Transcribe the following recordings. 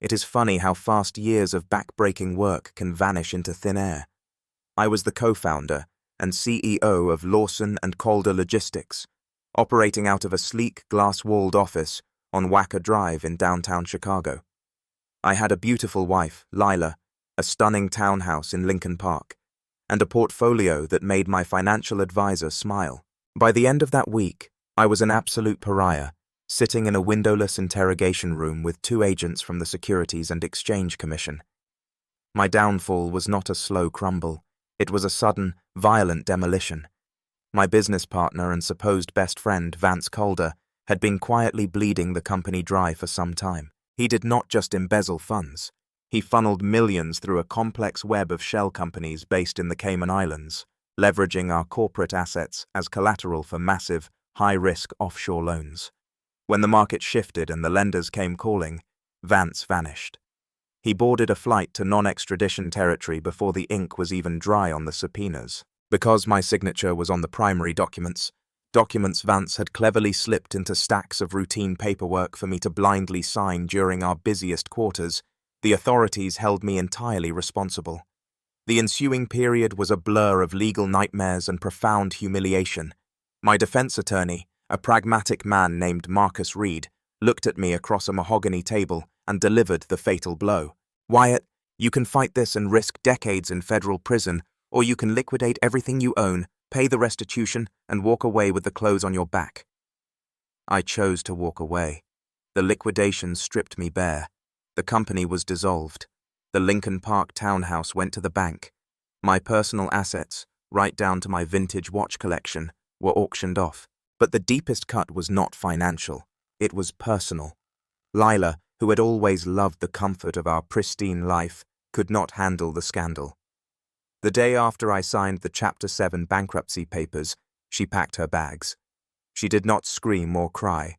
It is funny how fast years of back-breaking work can vanish into thin air. I was the co-founder and CEO of Lawson and Calder Logistics, operating out of a sleek, glass-walled office on Wacker Drive in downtown Chicago. I had a beautiful wife, Lila, a stunning townhouse in Lincoln Park, and a portfolio that made my financial advisor smile. By the end of that week, I was an absolute pariah, sitting in a windowless interrogation room with 2 agents from the Securities and Exchange Commission. My downfall was not a slow crumble. It was a sudden, violent demolition. My business partner and supposed best friend, Vance Calder, had been quietly bleeding the company dry for some time. He did not just embezzle funds. He funneled millions through a complex web of shell companies based in the Cayman Islands, leveraging our corporate assets as collateral for massive, high-risk offshore loans. When the market shifted and the lenders came calling, Vance vanished. He boarded a flight to non-extradition territory before the ink was even dry on the subpoenas. Because my signature was on the primary documents Vance had cleverly slipped into stacks of routine paperwork for me to blindly sign during our busiest quarters. The authorities held me entirely responsible. The ensuing period was a blur of legal nightmares and profound humiliation. My defense attorney, a pragmatic man named Marcus Reed, looked at me across a mahogany table and delivered the fatal blow. "Wyatt, you can fight this and risk decades in federal prison, or you can liquidate everything you own, pay the restitution, and walk away with the clothes on your back." I chose to walk away. The liquidation stripped me bare. The company was dissolved. The Lincoln Park townhouse went to the bank. My personal assets, right down to my vintage watch collection, were auctioned off. But the deepest cut was not financial. It was personal. Lila, who had always loved the comfort of our pristine life, could not handle the scandal. The day after I signed the Chapter 7 bankruptcy papers, she packed her bags. She did not scream or cry.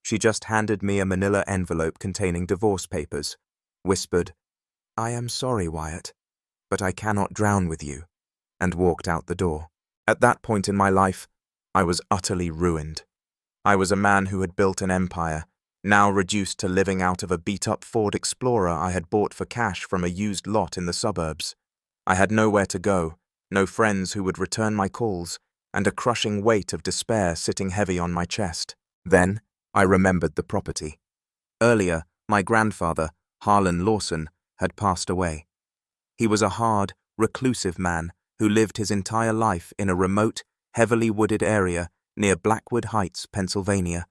She just handed me a manila envelope containing divorce papers, whispered, "I am sorry, Wyatt, but I cannot drown with you," and walked out the door. At that point in my life, I was utterly ruined. I was a man who had built an empire, now reduced to living out of a beat-up Ford Explorer I had bought for cash from a used lot in the suburbs. I had nowhere to go, no friends who would return my calls, and a crushing weight of despair sitting heavy on my chest. Then, I remembered the property. Earlier, my grandfather, Harlan Lawson, had passed away. He was a hard, reclusive man who lived his entire life in a remote, heavily wooded area near Blackwood Heights, Pennsylvania.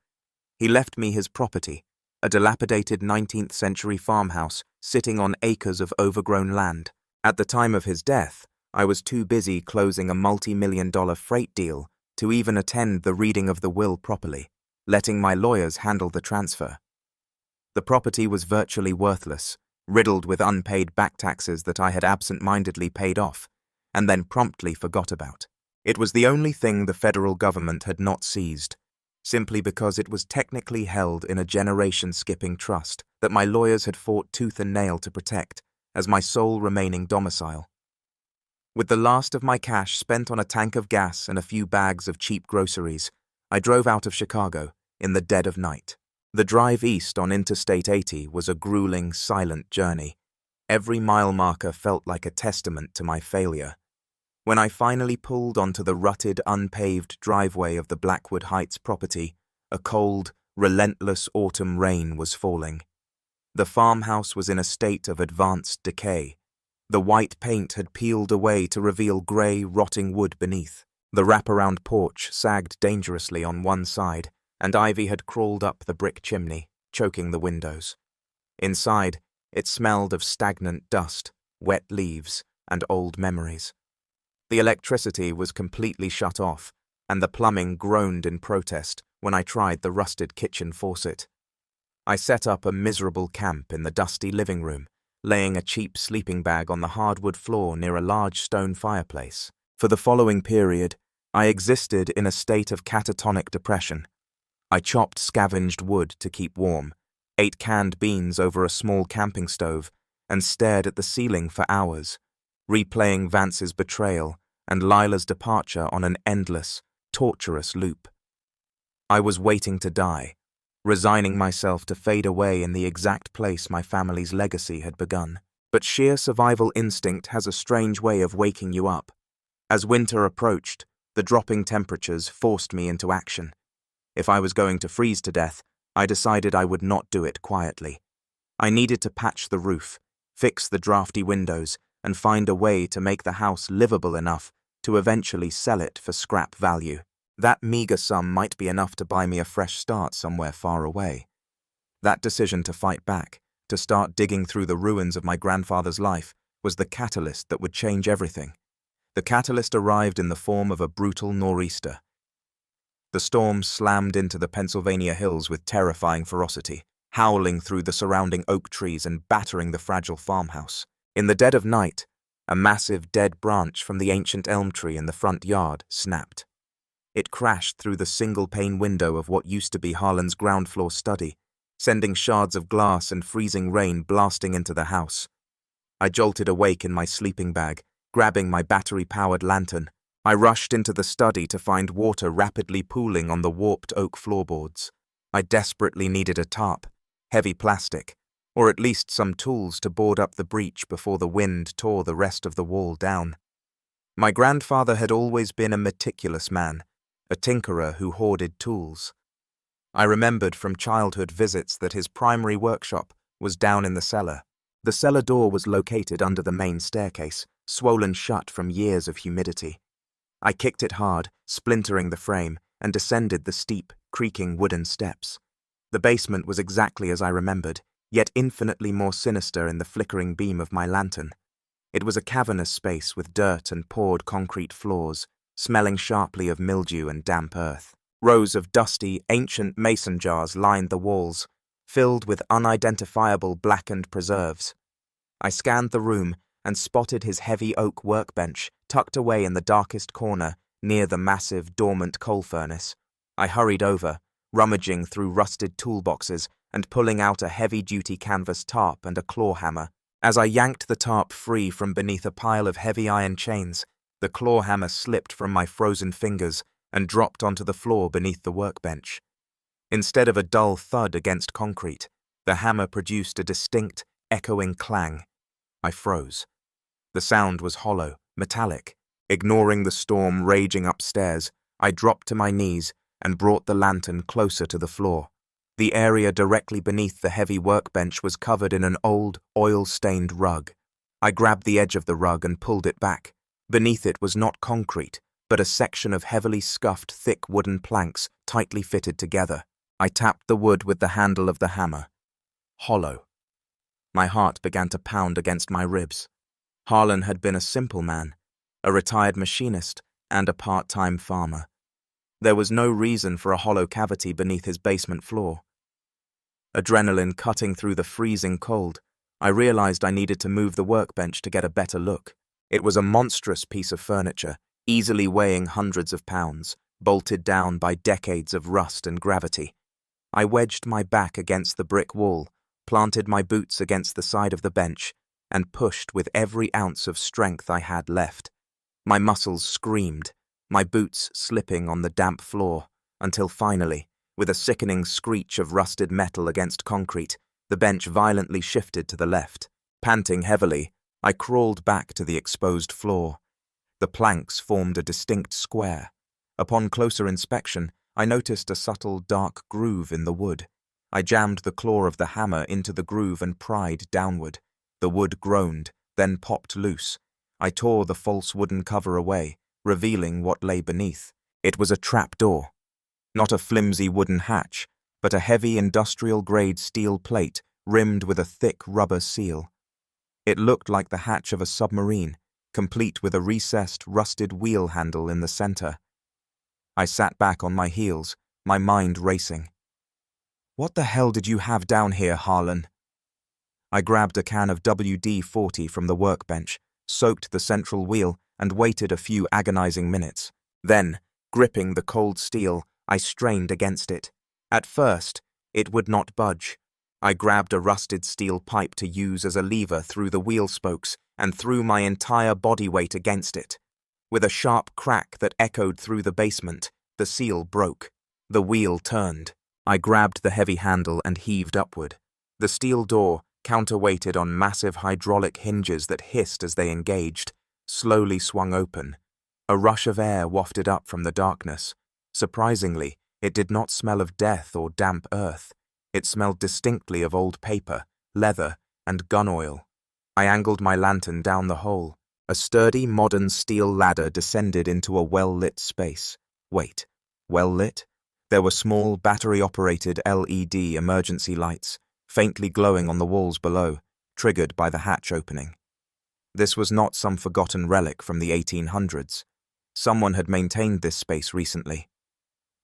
He left me his property, a dilapidated 19th century farmhouse sitting on acres of overgrown land. At the time of his death, I was too busy closing a multi-million-dollar freight deal to even attend the reading of the will properly, letting my lawyers handle the transfer. The property was virtually worthless, riddled with unpaid back taxes that I had absent-mindedly paid off, and then promptly forgot about. It was the only thing the federal government had not seized, simply because it was technically held in a generation-skipping trust that my lawyers had fought tooth and nail to protect as my sole remaining domicile. With the last of my cash spent on a tank of gas and a few bags of cheap groceries, I drove out of Chicago in the dead of night. The drive east on Interstate 80 was a grueling, silent journey. Every mile marker felt like a testament to my failure. When I finally pulled onto the rutted, unpaved driveway of the Blackwood Heights property, a cold, relentless autumn rain was falling. The farmhouse was in a state of advanced decay. The white paint had peeled away to reveal grey, rotting wood beneath. The wraparound porch sagged dangerously on one side, and ivy had crawled up the brick chimney, choking the windows. Inside, it smelled of stagnant dust, wet leaves, and old memories. The electricity was completely shut off, and the plumbing groaned in protest when I tried the rusted kitchen faucet. I set up a miserable camp in the dusty living room, laying a cheap sleeping bag on the hardwood floor near a large stone fireplace. For the following period, I existed in a state of catatonic depression. I chopped scavenged wood to keep warm, ate canned beans over a small camping stove, and stared at the ceiling for hours, replaying Vance's betrayal and Lila's departure on an endless, torturous loop. I was waiting to die, resigning myself to fade away in the exact place my family's legacy had begun. But sheer survival instinct has a strange way of waking you up. As winter approached, the dropping temperatures forced me into action. If I was going to freeze to death, I decided I would not do it quietly. I needed to patch the roof, fix the drafty windows, and find a way to make the house livable enough to eventually sell it for scrap value. That meager sum might be enough to buy me a fresh start somewhere far away. That decision to fight back, to start digging through the ruins of my grandfather's life, was the catalyst that would change everything. The catalyst arrived in the form of a brutal nor'easter. The storm slammed into the Pennsylvania hills with terrifying ferocity, howling through the surrounding oak trees and battering the fragile farmhouse. In the dead of night, a massive dead branch from the ancient elm tree in the front yard snapped. It crashed through the single-pane window of what used to be Harlan's ground-floor study, sending shards of glass and freezing rain blasting into the house. I jolted awake in my sleeping bag, grabbing my battery-powered lantern. I rushed into the study to find water rapidly pooling on the warped oak floorboards. I desperately needed a tarp, heavy plastic, or at least some tools to board up the breach before the wind tore the rest of the wall down. My grandfather had always been a meticulous man, a tinkerer who hoarded tools. I remembered from childhood visits that his primary workshop was down in the cellar. The cellar door was located under the main staircase, swollen shut from years of humidity. I kicked it hard, splintering the frame, and descended the steep, creaking wooden steps. The basement was exactly as I remembered, yet infinitely more sinister in the flickering beam of my lantern. It was a cavernous space with dirt and poured concrete floors, smelling sharply of mildew and damp earth. Rows of dusty, ancient mason jars lined the walls, filled with unidentifiable blackened preserves. I scanned the room and spotted his heavy oak workbench tucked away in the darkest corner near the massive, dormant coal furnace. I hurried over, rummaging through rusted toolboxes and pulling out a heavy-duty canvas tarp and a claw hammer. As I yanked the tarp free from beneath a pile of heavy iron chains, the claw hammer slipped from my frozen fingers and dropped onto the floor beneath the workbench. Instead of a dull thud against concrete, the hammer produced a distinct, echoing clang. I froze. The sound was hollow, metallic. Ignoring the storm raging upstairs, I dropped to my knees and brought the lantern closer to the floor. The area directly beneath the heavy workbench was covered in an old, oil-stained rug. I grabbed the edge of the rug and pulled it back. Beneath it was not concrete, but a section of heavily scuffed, thick wooden planks tightly fitted together. I tapped the wood with the handle of the hammer. Hollow. My heart began to pound against my ribs. Harlan had been a simple man, a retired machinist, and a part-time farmer. There was no reason for a hollow cavity beneath his basement floor. Adrenaline cutting through the freezing cold, I realized I needed to move the workbench to get a better look. It was a monstrous piece of furniture, easily weighing hundreds of pounds, bolted down by decades of rust and gravity. I wedged my back against the brick wall, planted my boots against the side of the bench, and pushed with every ounce of strength I had left. My muscles screamed, my boots slipping on the damp floor, until finally, with a sickening screech of rusted metal against concrete, the bench violently shifted to the left. Panting heavily, I crawled back to the exposed floor. The planks formed a distinct square. Upon closer inspection, I noticed a subtle dark groove in the wood. I jammed the claw of the hammer into the groove and pried downward. The wood groaned, then popped loose. I tore the false wooden cover away, revealing what lay beneath. It was a trapdoor. Not a flimsy wooden hatch, but a heavy industrial-grade steel plate rimmed with a thick rubber seal. It looked like the hatch of a submarine, complete with a recessed, rusted wheel handle in the center. I sat back on my heels, my mind racing. "What the hell did you have down here, Harlan?" I grabbed a can of WD-40 from the workbench, soaked the central wheel, and waited a few agonizing minutes. Then, gripping the cold steel, I strained against it. At first, it would not budge. I grabbed a rusted steel pipe to use as a lever through the wheel spokes and threw my entire body weight against it. With a sharp crack that echoed through the basement, the seal broke. The wheel turned. I grabbed the heavy handle and heaved upward. The steel door, counterweighted on massive hydraulic hinges that hissed as they engaged, slowly swung open. A rush of air wafted up from the darkness. Surprisingly, it did not smell of death or damp earth. It smelled distinctly of old paper, leather, and gun oil. I angled my lantern down the hole. A sturdy, modern steel ladder descended into a well-lit space. Wait, well-lit? There were small, battery-operated LED emergency lights, faintly glowing on the walls below, triggered by the hatch opening. This was not some forgotten relic from the 1800s. Someone had maintained this space recently.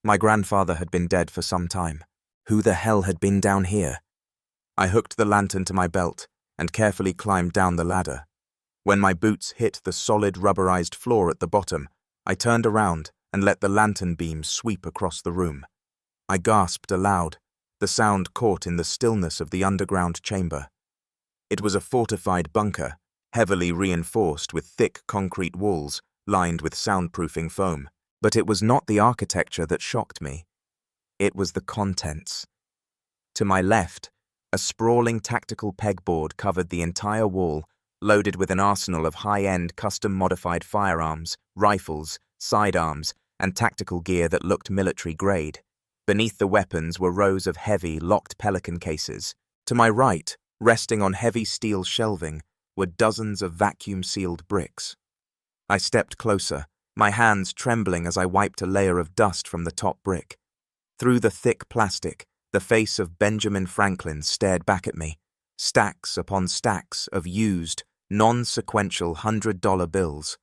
My grandfather had been dead for some time. Who the hell had been down here? I hooked the lantern to my belt and carefully climbed down the ladder. When my boots hit the solid rubberized floor at the bottom, I turned around and let the lantern beam sweep across the room. I gasped aloud, the sound caught in the stillness of the underground chamber. It was a fortified bunker, heavily reinforced with thick concrete walls lined with soundproofing foam. But it was not the architecture that shocked me. It was the contents. To my left, a sprawling tactical pegboard covered the entire wall, loaded with an arsenal of high-end custom-modified firearms, rifles, sidearms, and tactical gear that looked military-grade. Beneath the weapons were rows of heavy, locked Pelican cases. To my right, resting on heavy steel shelving, were dozens of vacuum-sealed bricks. I stepped closer, my hands trembling as I wiped a layer of dust from the top brick. Through the thick plastic, the face of Benjamin Franklin stared back at me, stacks upon stacks of used, non-sequential $100 bills.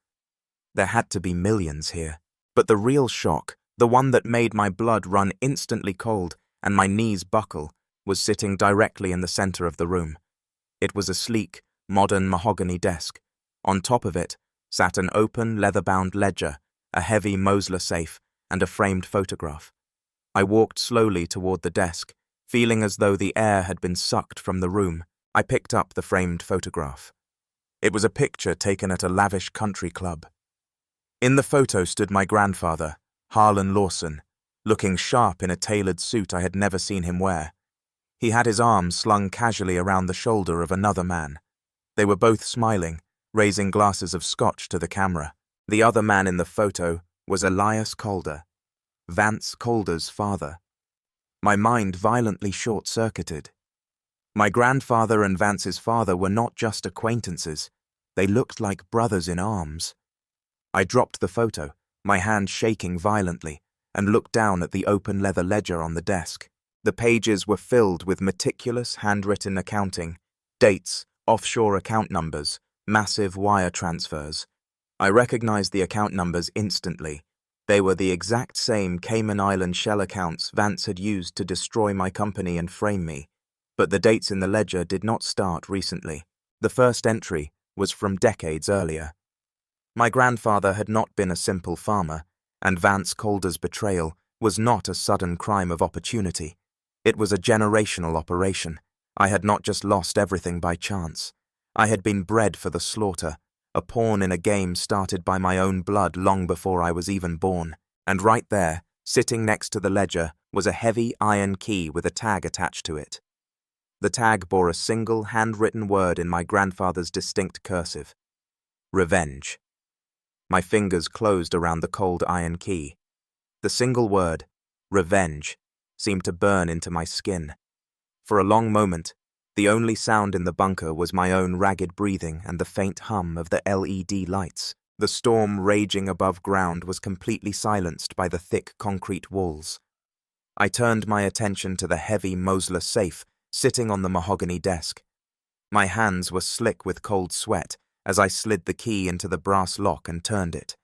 There had to be millions here, but the real shock, the one that made my blood run instantly cold and my knees buckle, was sitting directly in the center of the room. It was a sleek, modern mahogany desk. On top of it sat an open, leather-bound ledger, a heavy Mosler safe, and a framed photograph. I walked slowly toward the desk, feeling as though the air had been sucked from the room. I picked up the framed photograph. It was a picture taken at a lavish country club. In the photo stood my grandfather, Harlan Lawson, looking sharp in a tailored suit I had never seen him wear. He had his arms slung casually around the shoulder of another man. They were both smiling, raising glasses of scotch to the camera. The other man in the photo was Wyatt Calder, Vance Calder's father. My mind violently short-circuited. My grandfather and Vance's father were not just acquaintances. They looked like brothers in arms. I dropped the photo, my hand shaking violently, and looked down at the open leather ledger on the desk. The pages were filled with meticulous handwritten accounting, dates, offshore account numbers, massive wire transfers. I recognized the account numbers instantly. They were the exact same Cayman Island shell accounts Vance had used to destroy my company and frame me. But the dates in the ledger did not start recently. The first entry was from decades earlier. My grandfather had not been a simple farmer, and Vance Calder's betrayal was not a sudden crime of opportunity. It was a generational operation. I had not just lost everything by chance. I had been bred for the slaughter, a pawn in a game started by my own blood long before I was even born. And right there, sitting next to the ledger, was a heavy iron key with a tag attached to it. The tag bore a single handwritten word in my grandfather's distinct cursive: revenge. My fingers closed around the cold iron key. The single word, revenge, seemed to burn into my skin. For a long moment, the only sound in the bunker was my own ragged breathing and the faint hum of the LED lights. The storm raging above ground was completely silenced by the thick concrete walls. I turned my attention to the heavy Mosler safe sitting on the mahogany desk. My hands were slick with cold sweat as I slid the key into the brass lock and turned it.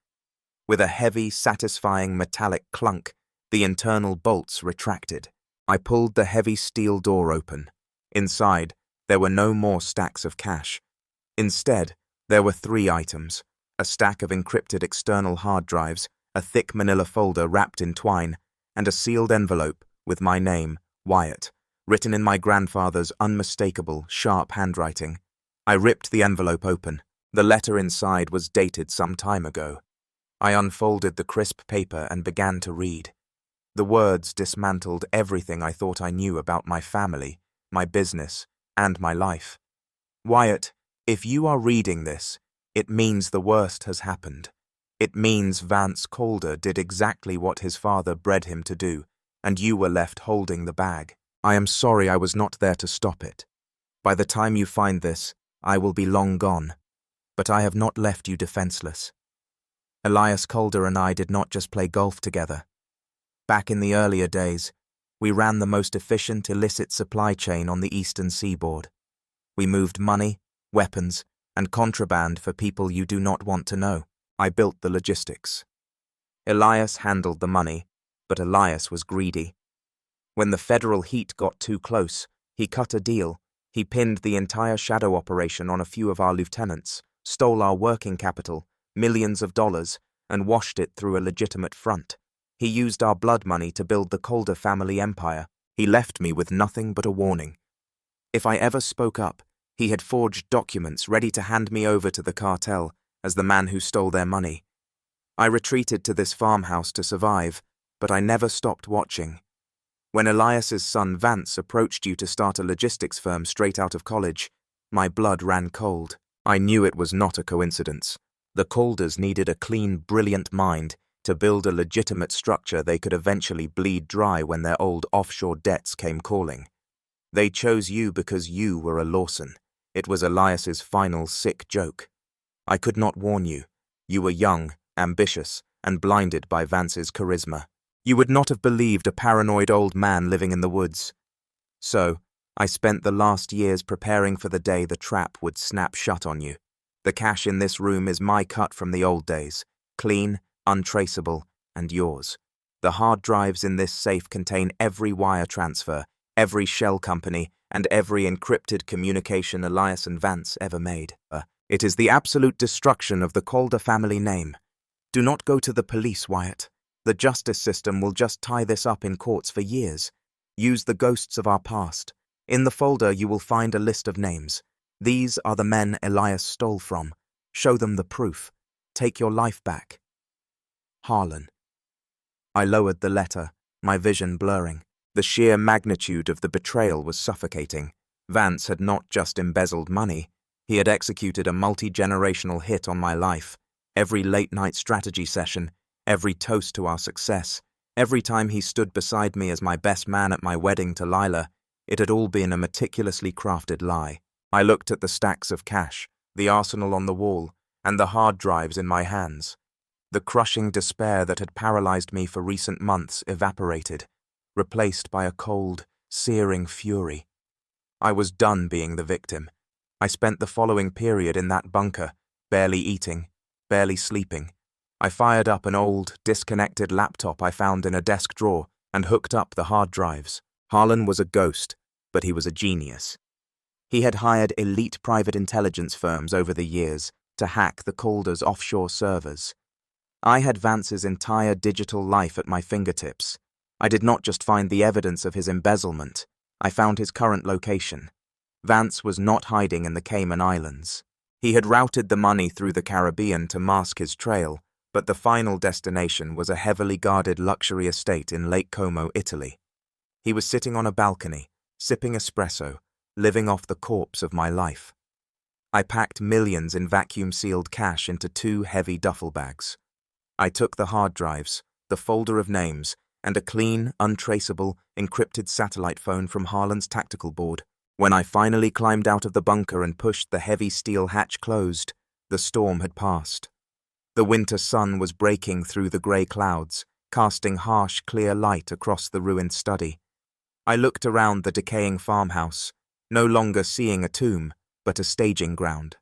With a heavy, satisfying metallic clunk, the internal bolts retracted. I pulled the heavy steel door open. Inside, there were no more stacks of cash. Instead, there were 3 items: a stack of encrypted external hard drives, a thick manila folder wrapped in twine, and a sealed envelope with my name, Wyatt, written in my grandfather's unmistakable, sharp handwriting. I ripped the envelope open. The letter inside was dated some time ago. I unfolded the crisp paper and began to read. The words dismantled everything I thought I knew about my family, my business, and my life. Wyatt, if you are reading this, it means the worst has happened. It means Vance Calder did exactly what his father bred him to do, and you were left holding the bag. I am sorry I was not there to stop it. By the time you find this, I will be long gone. But I have not left you defenseless. Elias Calder and I did not just play golf together. Back in the earlier days, we ran the most efficient illicit supply chain on the eastern seaboard. We moved money, weapons, and contraband for people you do not want to know. I built the logistics. Elias handled the money, but Elias was greedy. When the federal heat got too close, he cut a deal. He pinned the entire shadow operation on a few of our lieutenants, stole our working capital, millions of dollars, and washed it through a legitimate front. He used our blood money to build the Calder family empire. He left me with nothing but a warning. If I ever spoke up, he had forged documents ready to hand me over to the cartel as the man who stole their money. I retreated to this farmhouse to survive, but I never stopped watching. When Elias's son Vance approached you to start a logistics firm straight out of college, my blood ran cold. I knew it was not a coincidence. The Calders needed a clean, brilliant mind to build a legitimate structure they could eventually bleed dry when their old offshore debts came calling. They chose you because you were a Lawson. It was Elias's final sick joke. I could not warn you. You were young, ambitious, and blinded by Vance's charisma. You would not have believed a paranoid old man living in the woods. So, I spent the last years preparing for the day the trap would snap shut on you. The cash in this room is my cut from the old days, clean, untraceable, and yours. The hard drives in this safe contain every wire transfer, every shell company, and every encrypted communication Elias and Vance ever made. It is the absolute destruction of the Calder family name. Do not go to the police, Wyatt. The justice system will just tie this up in courts for years. Use the ghosts of our past. In the folder you will find a list of names. These are the men Elias stole from. Show them the proof. Take your life back. Harlan. I lowered the letter, my vision blurring. The sheer magnitude of the betrayal was suffocating. Vance had not just embezzled money. He had executed a multi-generational hit on my life. Every late-night strategy session, every toast to our success, every time he stood beside me as my best man at my wedding to Lila, it had all been a meticulously crafted lie. I looked at the stacks of cash, the arsenal on the wall, and the hard drives in my hands. The crushing despair that had paralyzed me for recent months evaporated, replaced by a cold, searing fury. I was done being the victim. I spent the following period in that bunker, barely eating, barely sleeping. I fired up an old, disconnected laptop I found in a desk drawer and hooked up the hard drives. Harlan was a ghost, but he was a genius. He had hired elite private intelligence firms over the years to hack the Calder's offshore servers. I had Vance's entire digital life at my fingertips. I did not just find the evidence of his embezzlement, I found his current location. Vance was not hiding in the Cayman Islands. He had routed the money through the Caribbean to mask his trail, but the final destination was a heavily guarded luxury estate in Lake Como, Italy. He was sitting on a balcony, sipping espresso, living off the corpse of my life. I packed millions in vacuum-sealed cash into 2 heavy duffel bags. I took the hard drives, the folder of names, and a clean, untraceable, encrypted satellite phone from Harlan's tactical board. When I finally climbed out of the bunker and pushed the heavy steel hatch closed, the storm had passed. The winter sun was breaking through the grey clouds, casting harsh, clear light across the ruined study. I looked around the decaying farmhouse, no longer seeing a tomb, but a staging ground.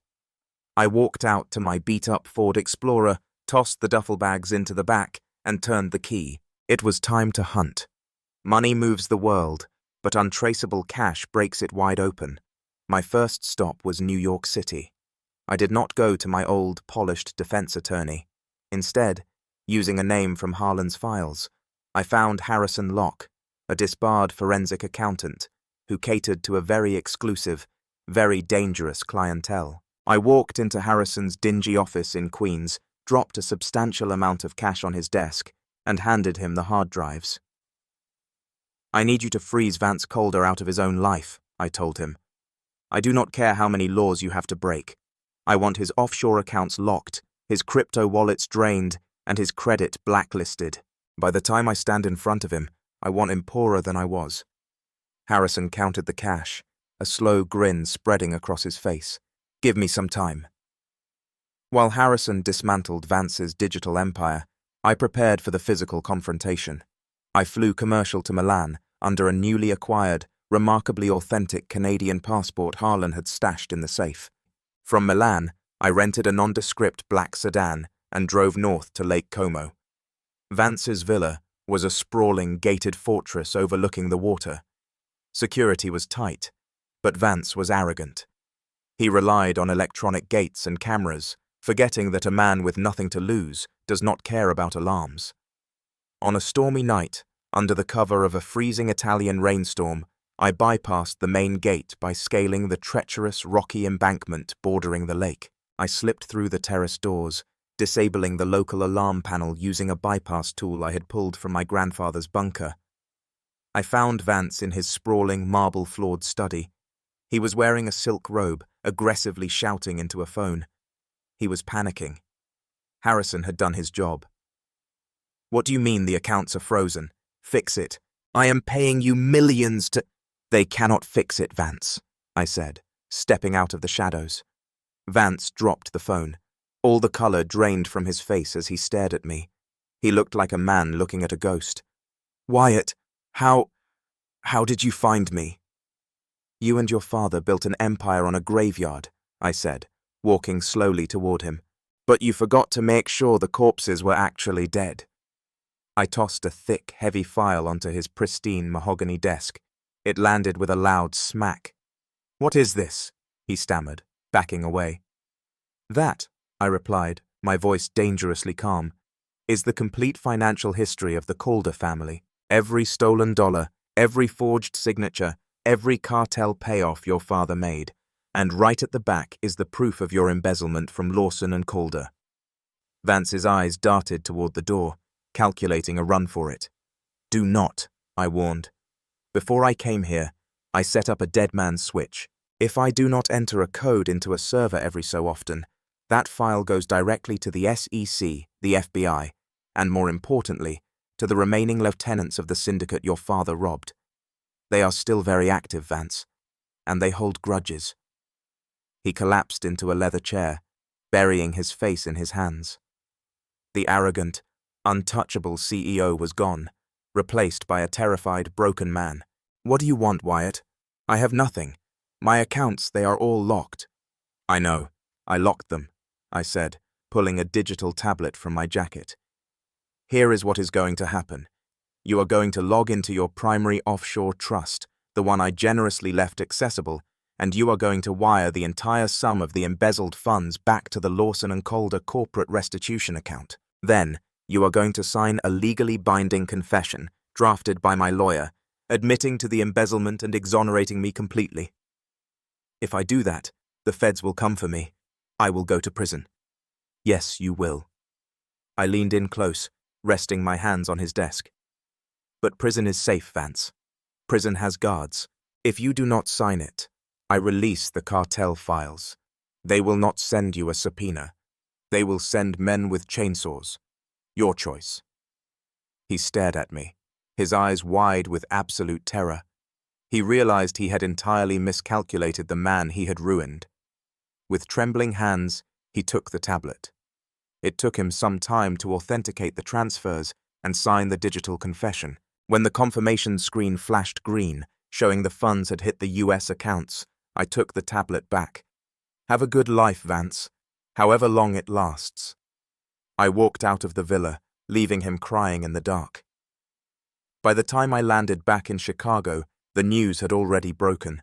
I walked out to my beat-up Ford Explorer, tossed the duffel bags into the back, and turned the key. It was time to hunt. Money moves the world, but untraceable cash breaks it wide open. My first stop was New York City. I did not go to my old, polished defense attorney. Instead, using a name from Harlan's files, I found Harrison Locke, a disbarred forensic accountant who catered to a very exclusive, very dangerous clientele. I walked into Harrison's dingy office in Queens, dropped a substantial amount of cash on his desk, and handed him the hard drives. I need you to freeze Vance Calder out of his own life, I told him. I do not care how many laws you have to break. I want his offshore accounts locked, his crypto wallets drained, and his credit blacklisted. By the time I stand in front of him, I want him poorer than I was. Harrison counted the cash, a slow grin spreading across his face. Give me some time. While Harrison dismantled Vance's digital empire, I prepared for the physical confrontation. I flew commercial to Milan under a newly acquired, remarkably authentic Canadian passport Harlan had stashed in the safe. From Milan, I rented a nondescript black sedan and drove north to Lake Como. Vance's villa was a sprawling, gated fortress overlooking the water. Security was tight, but Vance was arrogant. He relied on electronic gates and cameras, forgetting that a man with nothing to lose does not care about alarms. On a stormy night, under the cover of a freezing Italian rainstorm, I bypassed the main gate by scaling the treacherous rocky embankment bordering the lake. I slipped through the terrace doors, disabling the local alarm panel using a bypass tool I had pulled from my grandfather's bunker. I found Vance in his sprawling, marble-floored study. He was wearing a silk robe, aggressively shouting into a phone. He was panicking. Harrison had done his job. What do you mean the accounts are frozen? Fix it. I am paying you millions to— They cannot fix it, Vance, I said, stepping out of the shadows. Vance dropped the phone. All the color drained from his face as he stared at me. He looked like a man looking at a ghost. Wyatt, how did you find me? You and your father built an empire on a graveyard, I said, walking slowly toward him. But you forgot to make sure the corpses were actually dead. I tossed a thick, heavy file onto his pristine mahogany desk. It landed with a loud smack. What is this? He stammered, backing away. That, I replied, my voice dangerously calm, is the complete financial history of the Calder family. Every stolen dollar, every forged signature, every cartel payoff your father made. And right at the back is the proof of your embezzlement from Lawson and Calder. Vance's eyes darted toward the door, calculating a run for it. Do not, I warned. Before I came here, I set up a dead man's switch. If I do not enter a code into a server every so often, that file goes directly to the SEC, the FBI, and more importantly, to the remaining lieutenants of the syndicate your father robbed. They are still very active, Vance, and they hold grudges. He collapsed into a leather chair, burying his face in his hands. The arrogant, untouchable CEO was gone, replaced by a terrified, broken man. What do you want, Wyatt? I have nothing. My accounts, they are all locked. I know. I locked them, I said, pulling a digital tablet from my jacket. Here is what is going to happen. You are going to log into your primary offshore trust, the one I generously left accessible, and you are going to wire the entire sum of the embezzled funds back to the Lawson and Calder corporate restitution account. Then, you are going to sign a legally binding confession, drafted by my lawyer, admitting to the embezzlement and exonerating me completely. If I do that, the feds will come for me. I will go to prison. Yes, you will. I leaned in close, resting my hands on his desk. But prison is safe, Vance. Prison has guards. If you do not sign it, I release the cartel files. They will not send you a subpoena. They will send men with chainsaws. Your choice. He stared at me, his eyes wide with absolute terror. He realized he had entirely miscalculated the man he had ruined. With trembling hands, he took the tablet. It took him some time to authenticate the transfers and sign the digital confession. When the confirmation screen flashed green, showing the funds had hit the US accounts, I took the tablet back. Have a good life, Vance, however long it lasts. I walked out of the villa, leaving him crying in the dark. By the time I landed back in Chicago, the news had already broken.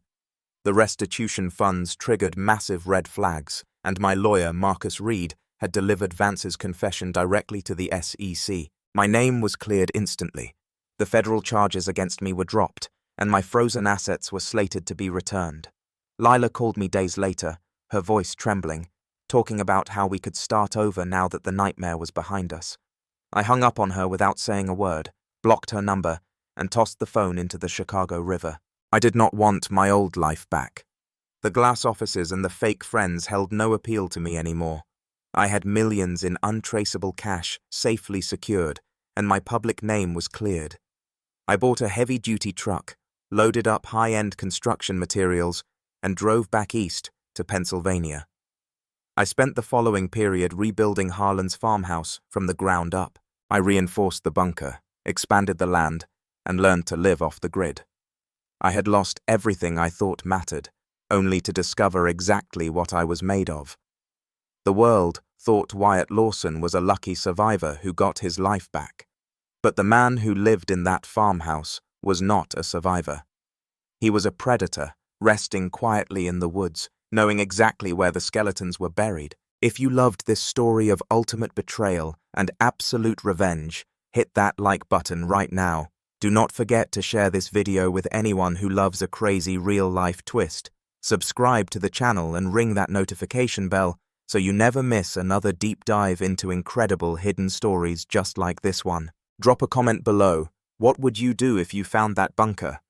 The restitution funds triggered massive red flags, and my lawyer, Marcus Reed, had delivered Vance's confession directly to the SEC. My name was cleared instantly. The federal charges against me were dropped, and my frozen assets were slated to be returned. Lila called me days later, her voice trembling, talking about how we could start over now that the nightmare was behind us. I hung up on her without saying a word, blocked her number, and tossed the phone into the Chicago River. I did not want my old life back. The glass offices and the fake friends held no appeal to me anymore. I had millions in untraceable cash safely secured, and my public name was cleared. I bought a heavy-duty truck, loaded up high-end construction materials, and drove back east to Pennsylvania. I spent the following period rebuilding Harlan's farmhouse from the ground up. I reinforced the bunker, expanded the land, and learned to live off the grid. I had lost everything I thought mattered, only to discover exactly what I was made of. The world thought Wyatt Lawson was a lucky survivor who got his life back. But the man who lived in that farmhouse was not a survivor. He was a predator, resting quietly in the woods, knowing exactly where the skeletons were buried. If you loved this story of ultimate betrayal and absolute revenge, hit that like button right now. Do not forget to share this video with anyone who loves a crazy real-life twist. Subscribe to the channel and ring that notification bell so you never miss another deep dive into incredible hidden stories just like this one. Drop a comment below. What would you do if you found that bunker?